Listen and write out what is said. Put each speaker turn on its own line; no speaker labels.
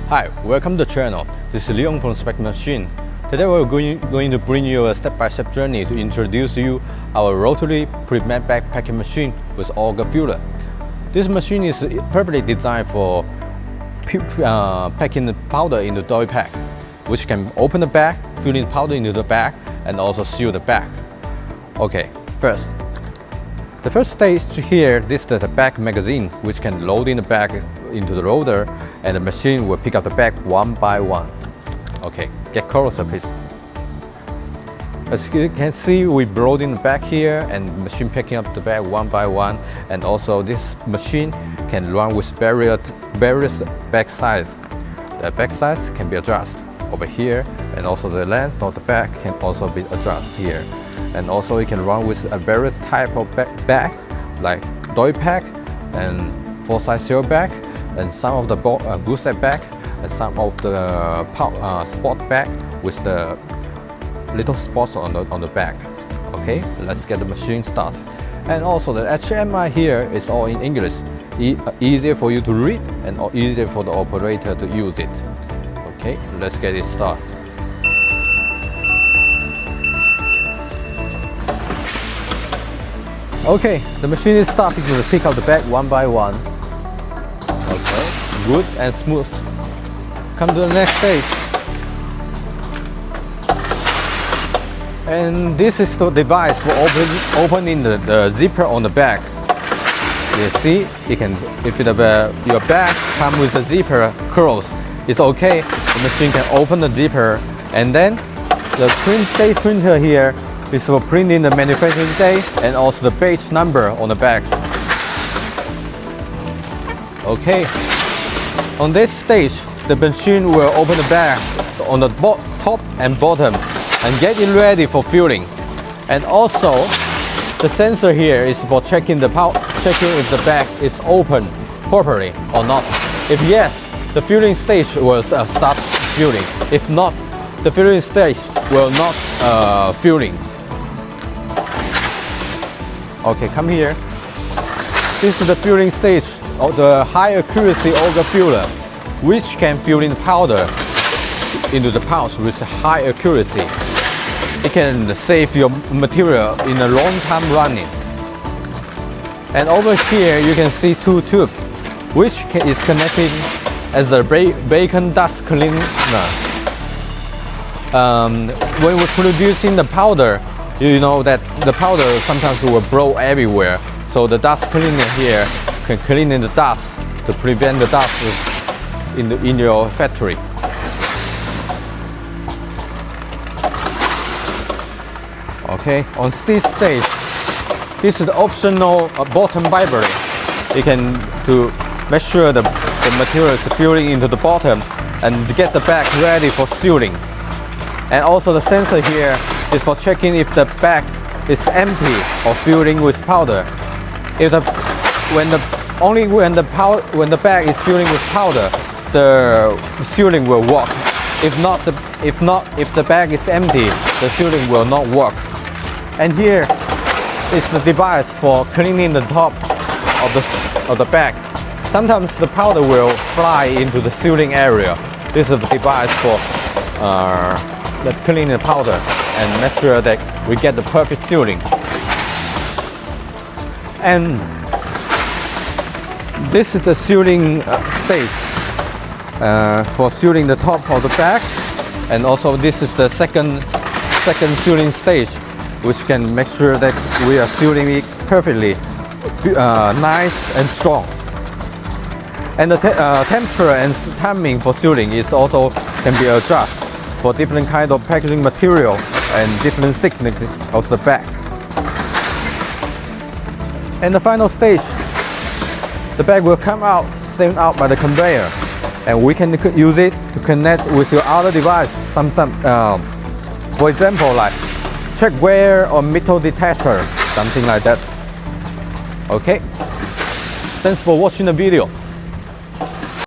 Hi, welcome to the channel. This is Leon from Spec Machine. Today we're going to bring you a step-by-step journey to introduce you our rotary premade bag packing machine with Auger filler. This machine is perfectly designed for packing the powder into Doypack, which can open the bag, fill in powder into the bag, and also seal the bag. Okay, the first stage here, this is the bag magazine, which can load in the bag into the loader, and the machine will pick up the bag one by one. Okay, get closer please. As you can see, we load in the bag here, and the machine picking up the bag one by one. And also this machine can run with various bag size. The bag size can be adjusted over here, and also the length of the bag can also be adjusted here. And also it can run with a various type of bag like Doypack and full-size seal bag, and some of the booster bag, and some of the sport bag with the little spots on the bag. Okay, let's get the machine started. And also the HMI here is all in English, easier for you to read and easier for the operator to use it. Okay, let's get it started. Okay, the machine is starting to pick up the bag one by one. Okay, good and smooth. Come to the next stage. And this is the device for opening the zipper on the bags. You see, you can, if your bag comes with the zipper closed, it's okay. The machine can open the zipper, and then the print printer here is for printing the manufacturing date and also the base number on the bags. Okay, on this stage, the machine will open the bag on the top and bottom and get it ready for filling. And also, the sensor here is for checking if the bag is open properly or not. If yes, the filling stage will start filling. If not, the filling stage will not filling. Okay, come here. This is the filling stage of the high accuracy Auger filler, which can fill in powder into the pouch with high accuracy. It can save your material in a long time running. And over here you can see two tubes, which is connected as a bacon dust cleaner. When we're producing the powder, you know that the powder sometimes will blow everywhere. So the dust cleaner here can clean in the dust to prevent the dust in your factory. Okay, on this stage, this is the optional bottom vibrator. You can to make sure the material is filling into the bottom and get the bag ready for sealing. And also the sensor here is for checking if the bag is empty or filling with powder. When the bag is filling with powder, the sealing will work. If the bag is empty, the sealing will not work. And here is the device for cleaning the top of the bag. Sometimes the powder will fly into the sealing area. This is the device for cleaning the powder and make sure that we get the perfect sealing. And this is the sealing stage for sealing the top of the bag. And also this is the second sealing stage, which can make sure that we are sealing it perfectly, nice and strong. And the temperature and timing for sealing is also can be adjusted for different kind of packaging material and different thickness of the bag. And the final stage, the bag will come out, sent out by the conveyor, and we can use it to connect with your other device. Sometimes, for example, like check wear or metal detector, something like that. Okay, thanks for watching the video.